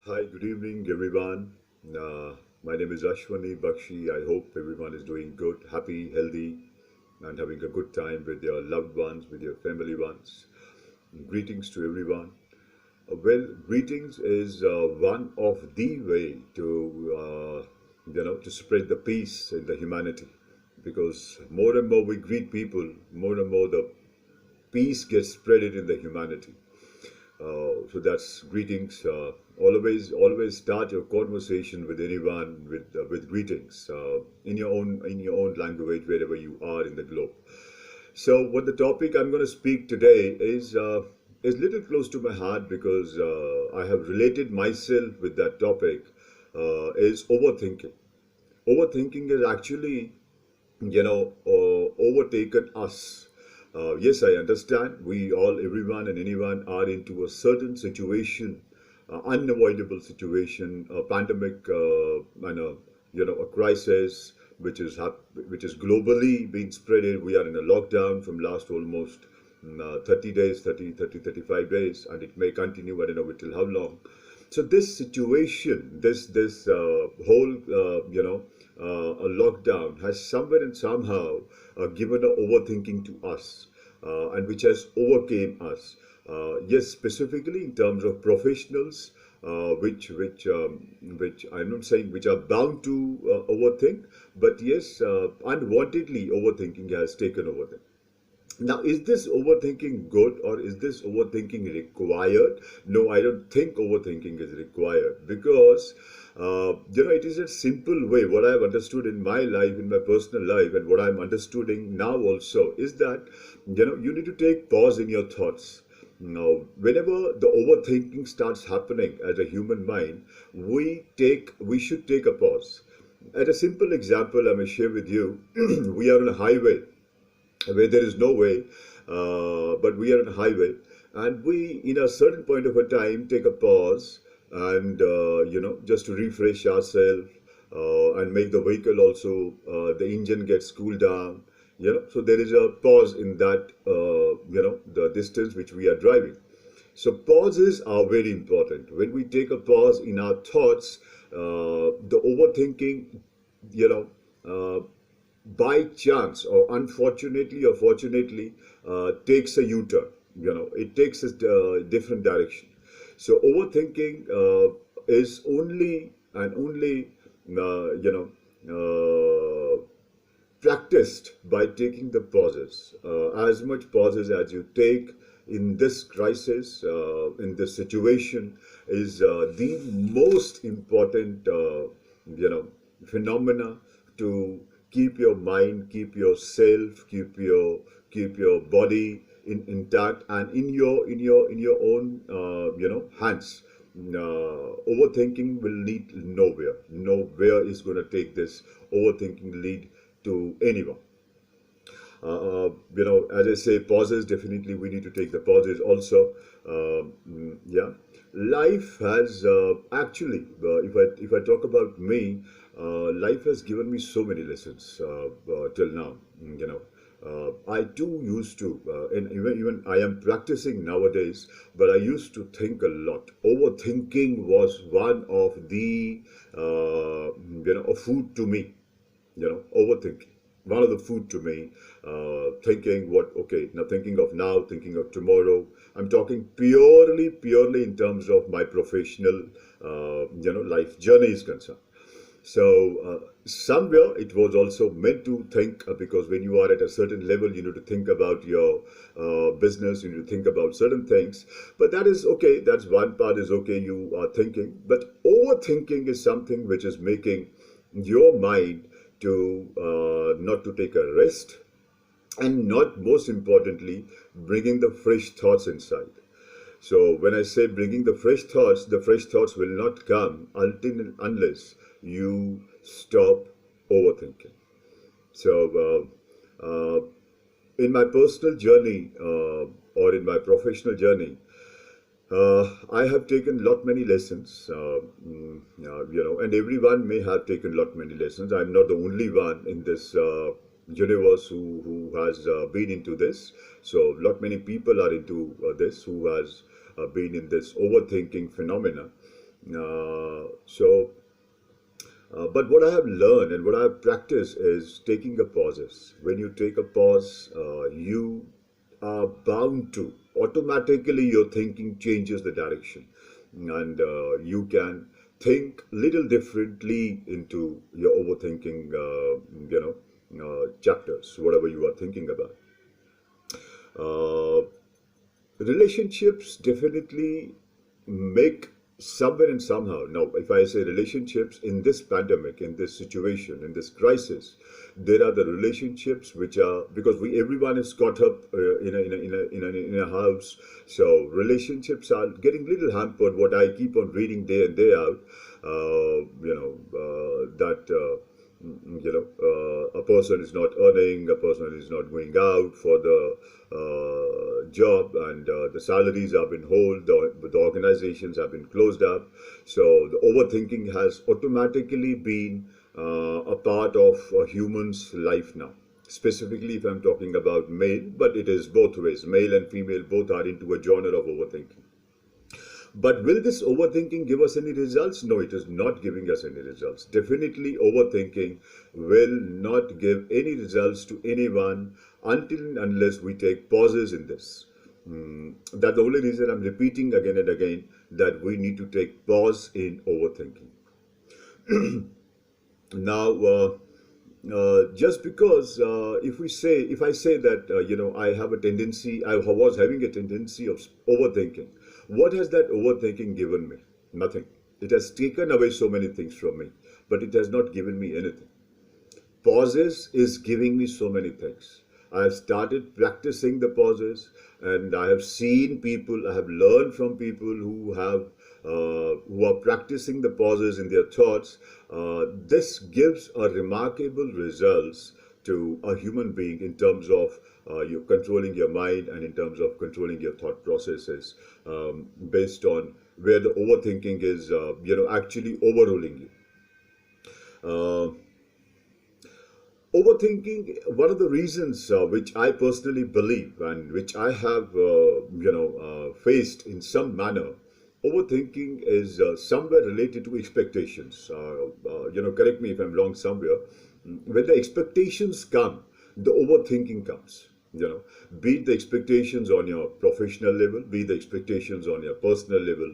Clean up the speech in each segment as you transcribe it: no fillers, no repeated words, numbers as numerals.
Hi, good evening, everyone. Uh, my name is Ashwani Bakshi. I hope everyone is doing good, happy, healthy, and having a good time with your loved ones, with your family ones. Greetings to everyone. Greetings is one of the way to spread the peace in the humanity. Because more and more we greet people, more and more the peace gets spreaded in the humanity. So that's greetings. Always start your conversation with anyone with greetings in your own language wherever you are in the globe. So, what the topic I'm going to speak today is little close to my heart because I have related myself with that topic. Is overthinking. Overthinking is actually overtaken us. Yes, I understand. We all, everyone and anyone are into a certain situation, unavoidable situation, a pandemic, and a crisis which is globally being spreaded. We are in a lockdown from last almost 30 days, 35 days, and it may continue. I don't know till how long. So this situation, this whole a lockdown has somewhere and somehow given a overthinking to us, and which has overcame us. Yes, specifically in terms of professionals, which I'm not saying which are bound to overthink, but yes, unwantedly overthinking has taken over them. Now, is this overthinking good or is this overthinking required? No, I don't think overthinking is required because, it is a simple way. What I've understood in my life, in my personal life, and what I'm understanding now also is that, you need to take pause in your thoughts. Now, whenever the overthinking starts happening as a human mind, we should take a pause. At a simple example, I may share with you, we are on a highway where there is no way, but we are on a highway, and we, in a certain point of a time, take a pause and just to refresh ourselves and make the vehicle also the engine gets cooled down. So there is a pause in that the distance which we are driving. So pauses are very important. When we take a pause in our thoughts, the overthinking, you know, uh, by chance or unfortunately or fortunately takes a u-turn. It takes a different direction. So overthinking is only and only practiced by taking the pauses, as much pauses as you take in this crisis, in this situation, is the most important, you know, phenomena to keep your mind, keep yourself, keep your body intact and in your own hands. Overthinking will lead nowhere. Nowhere is going to take this overthinking lead to anyone. As I say, pauses, definitely we need to take the pauses also. Yeah, life has actually, if I talk about me, life has given me so many lessons till now. I too used to, and even I am practicing nowadays, but I used to think a lot. Overthinking was one of the, a food to me. Overthinking, one of the food to me. Thinking what, okay, now thinking of now, thinking of tomorrow. I'm talking purely in terms of my professional life journey is concerned. So somewhere it was also meant to think, because when you are at a certain level, you need to think about your business, you need to think about certain things. But that is okay. That's one part is okay. You are thinking, but overthinking is something which is making your mind to not to take a rest, and not most importantly, bringing the fresh thoughts inside. So when I say bringing the fresh thoughts will not come until and unless you stop overthinking. So in my personal journey or in my professional journey, I have taken lot many lessons, and everyone may have taken lot many lessons. I'm not the only one in this universe who has been into this. So lot many people are into this who has been in this overthinking phenomena. But what I have learned and what I have practiced is taking a pauses. When you take a pause, you are bound to automatically your thinking changes the direction, and you can think little differently into your overthinking, chapters, whatever you are thinking about. Uh, Relationships definitely make somewhere and somehow. Now, if I say relationships in this pandemic, in this situation, in this crisis, there are the relationships which are, because we everyone is caught up in a house, so relationships are getting little hampered. What I keep on reading day in day out, that. A person is not earning, a person is not going out for the job, and the salaries have been hold, the organizations have been closed up. So the overthinking has automatically been a part of a human's life now. Specifically, if I'm talking about male, but it is both ways. Male and female both are into a genre of overthinking. But will this overthinking give us any results? No, it is not giving us any results. Definitely, overthinking will not give any results to anyone until and unless we take pauses in this. That's the only reason I'm repeating again and again that we need to take pause in overthinking. Now, just because if I say that I have a tendency, I was having a tendency of overthinking. What has that overthinking given me? Nothing. It has taken away so many things from me, but it has not given me anything. Pauses is giving me so many things. I have started practicing the pauses, and I have seen people, I have learned from people who are practicing the pauses in their thoughts. This gives a remarkable results to a human being in terms of you controlling your mind and in terms of controlling your thought processes, based on where the overthinking is, actually overruling you. Uh, Overthinking, one of the reasons which I personally believe and which I have, faced in some manner, overthinking is somewhere related to expectations. Correct me if I'm wrong somewhere. When the expectations come, the overthinking comes. Be it the expectations on your professional level, be it the expectations on your personal level.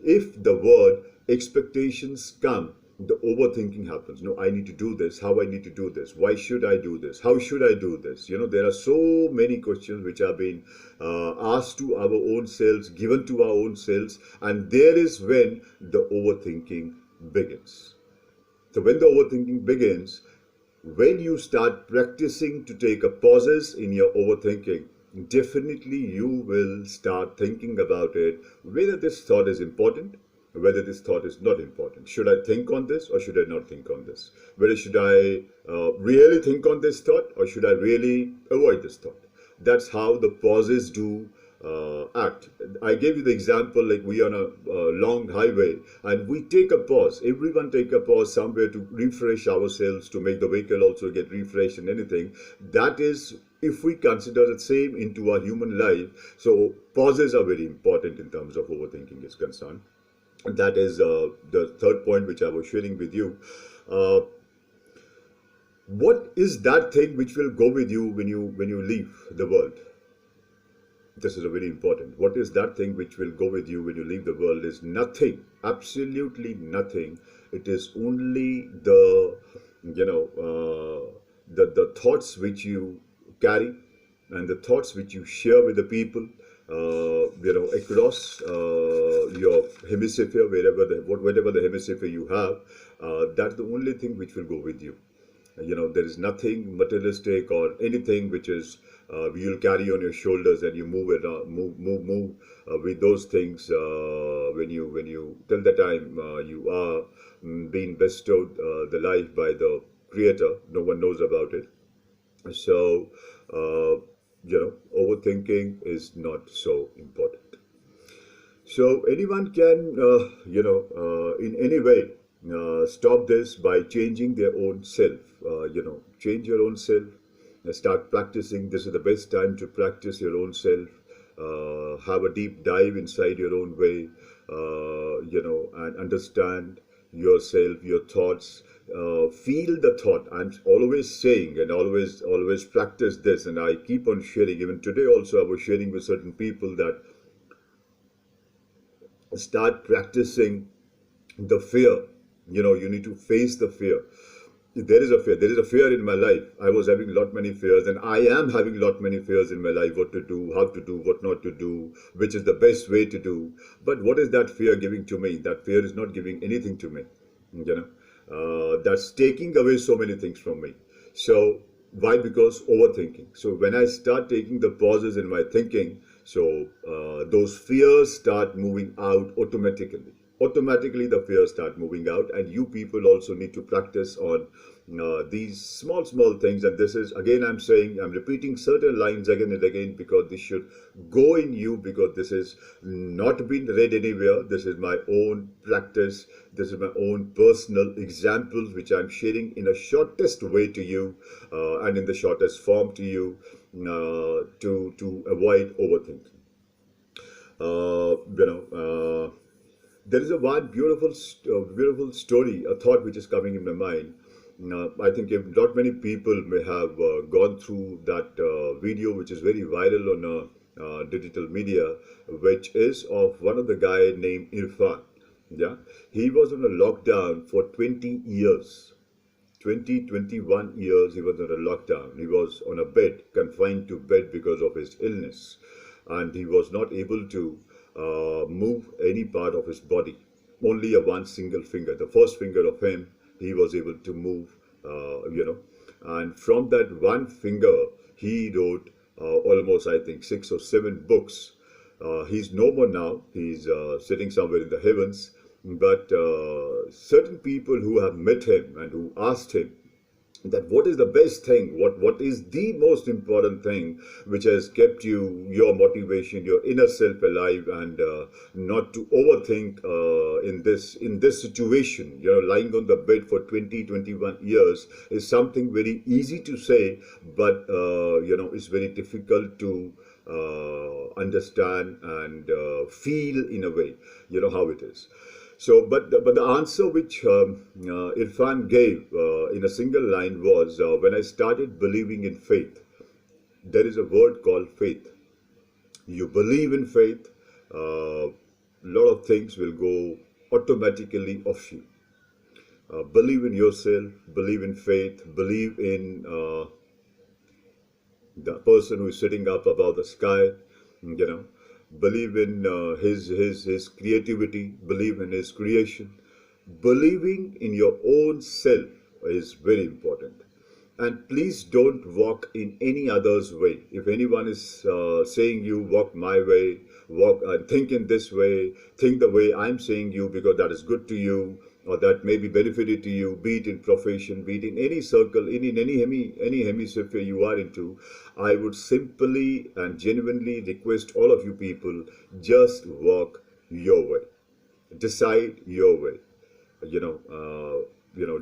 If the word expectations come, the overthinking happens. No, I need to do this. How I need to do this? Why should I do this? How should I do this? There are so many questions which are being asked to our own selves, given to our own selves, and there is when the overthinking begins. So when the overthinking begins, when you start practicing to take a pauses in your overthinking, definitely you will start thinking about it, whether this thought is important, whether this thought is not important. Should I think on this or should I not think on this? Whether should I really think on this thought or should I really avoid this thought? That's how the pauses do act. I gave you the example, like we on a long highway and we take a pause. Everyone take a pause somewhere to refresh ourselves, to make the vehicle also get refreshed and anything. That is, if we consider the same into our human life. So pauses are very important in terms of overthinking is concerned. That is the third point which I was sharing with you. Uh, what is that thing which will go with you when you leave the world? This is a very important. What is that thing which will go with you when you leave the world? Is nothing, absolutely nothing. It is only the thoughts which you carry and the thoughts which you share with the people, across your hemisphere, whatever the hemisphere you have. That's the only thing which will go with you. There is nothing materialistic or anything which is you'll carry on your shoulders and you move it, move with those things when you till the time you are being bestowed the life by the Creator. No one knows about it. So, overthinking is not so important. So anyone can, in any way, stop this by changing their own self. Change your own self. Start practicing. This is the best time to practice your own self. Have a deep dive inside your own way. and understand yourself, your thoughts. Feel the thought. I'm always saying and always practice this, and I keep on sharing. Even today, also, I was sharing with certain people that start practicing the fear. You need to face the fear. There is a fear. There is a fear in my life. I was having lot many fears, and I am having lot many fears in my life. What to do, how to do, what not to do, which is the best way to do. But what is that fear giving to me? That fear is not giving anything to me. That's taking away so many things from me. So why? Because overthinking. So when I start taking the pauses in my thinking, so those fears start moving out automatically. Automatically the fears start moving out, and you people also need to practice on these small things. And this is, again, I'm saying, I'm repeating certain lines again and again, because this should go in you, because this is not been read anywhere. This is my own practice. This is my own personal examples, which I'm sharing in a shortest way to you, and in the shortest form to you, to avoid overthinking. uh, you know there is a one beautiful story, a thought which is coming in my mind. I think if not many people may have gone through that video, which is very viral on digital media, which is of one of the guy named Irfan. Yeah, he was on a lockdown for 20 years. 21 years he was on a lockdown. He was on a bed, confined to bed because of his illness, and he was not able to move any part of his body. Only a one single finger, the first finger of him, he was able to move. And from that one finger, he wrote almost, I think, 6 or 7 books. He's no more now. He's sitting somewhere in the heavens. But certain people who have met him and who asked him that what is the best thing, what is the most important thing which has kept your motivation, your inner self alive, and not to overthink in this situation. Lying on the bed for 21 years is something very easy to say, but it's very difficult to understand and feel in a way, how it is. So, but the answer which Irfan gave in a single line was, when I started believing in faith. There is a word called faith. You believe in faith, a lot of things will go automatically off you. Believe in yourself, believe in faith, believe in the person who is sitting up above the sky, you know believe in his creativity, believe in his creation. Believing in your own self is very important. And please don't walk in any other's way. If anyone is saying you walk my way, walk and think in this way, think the way I'm saying you, because that is good to you, or that may be benefited to you, be it in profession, be it in any circle, in any hemisphere you are into, I would simply and genuinely request all of you people, just walk your way, decide your way,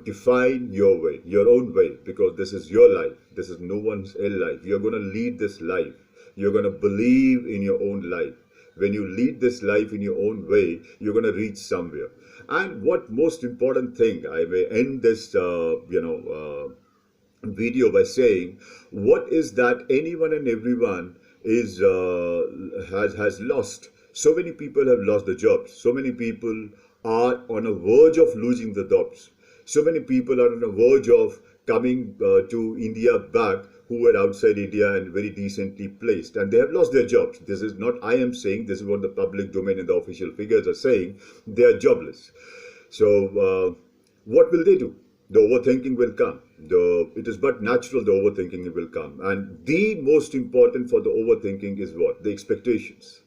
define your way, your own way, because this is your life. This is no one's else life. You're going to lead this life. You're going to believe in your own life. When you lead this life in your own way, you're going to reach somewhere. And what most important thing, I may end this, video by saying, what is that anyone and everyone is has lost. So many people have lost the jobs. So many people are on a verge of losing the jobs. So many people are on a verge of coming to India back, who were outside India and very decently placed, and they have lost their jobs. This is not I am saying, this is what the public domain and the official figures are saying. They are jobless. So what will they do? The overthinking will come. It is but natural the overthinking will come. And the most important for the overthinking is what? The expectations.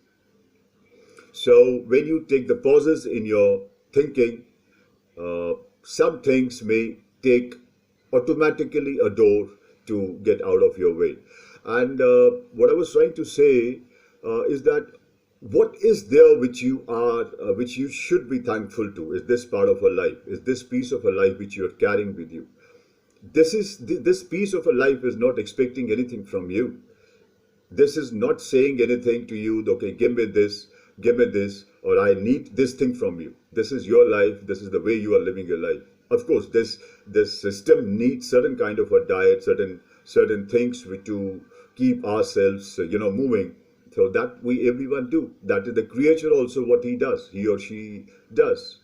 So when you take the pauses in your thinking, some things may take automatically a door to get out of your way. And what I was trying to say is that what is there which which you should be thankful to? Is this part of a life? Is this piece of a life which you are carrying with you? This piece of a life is not expecting anything from you. This is not saying anything to you. Okay, give me this, or I need this thing from you. This is your life. This is the way you are living your life. Of course, this system needs certain kind of a diet, certain things to keep ourselves, moving. So that we everyone do. That is the creature also what he does, he or she does.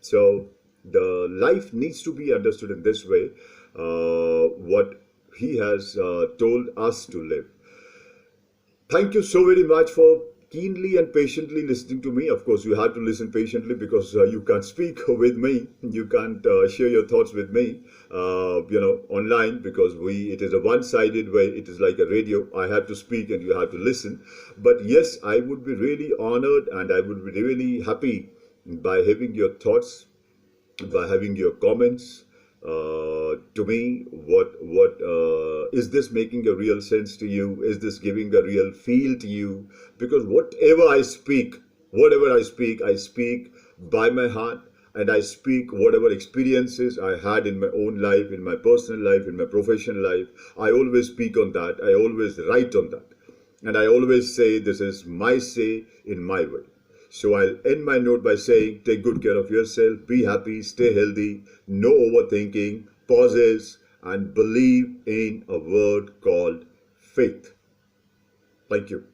So the life needs to be understood in this way, what he has told us to live. Thank you so very much for keenly and patiently listening to me. Of course, you have to listen patiently because you can't speak with me. You can't share your thoughts with me, online, because it is a one-sided way. It is like a radio. I have to speak and you have to listen. But yes, I would be really honored and I would be really happy by having your thoughts, by having your comments to me. What is this making a real sense to you? Is this giving a real feel to you? Because whatever I speak by my heart, and I speak whatever experiences I had in my own life, in my personal life, in my professional life. I always speak on that. I always write on that. And I always say this is my say in my way. So I'll end my note by saying take good care of yourself, be happy, stay healthy, no overthinking, pauses, and believe in a word called faith. Thank you.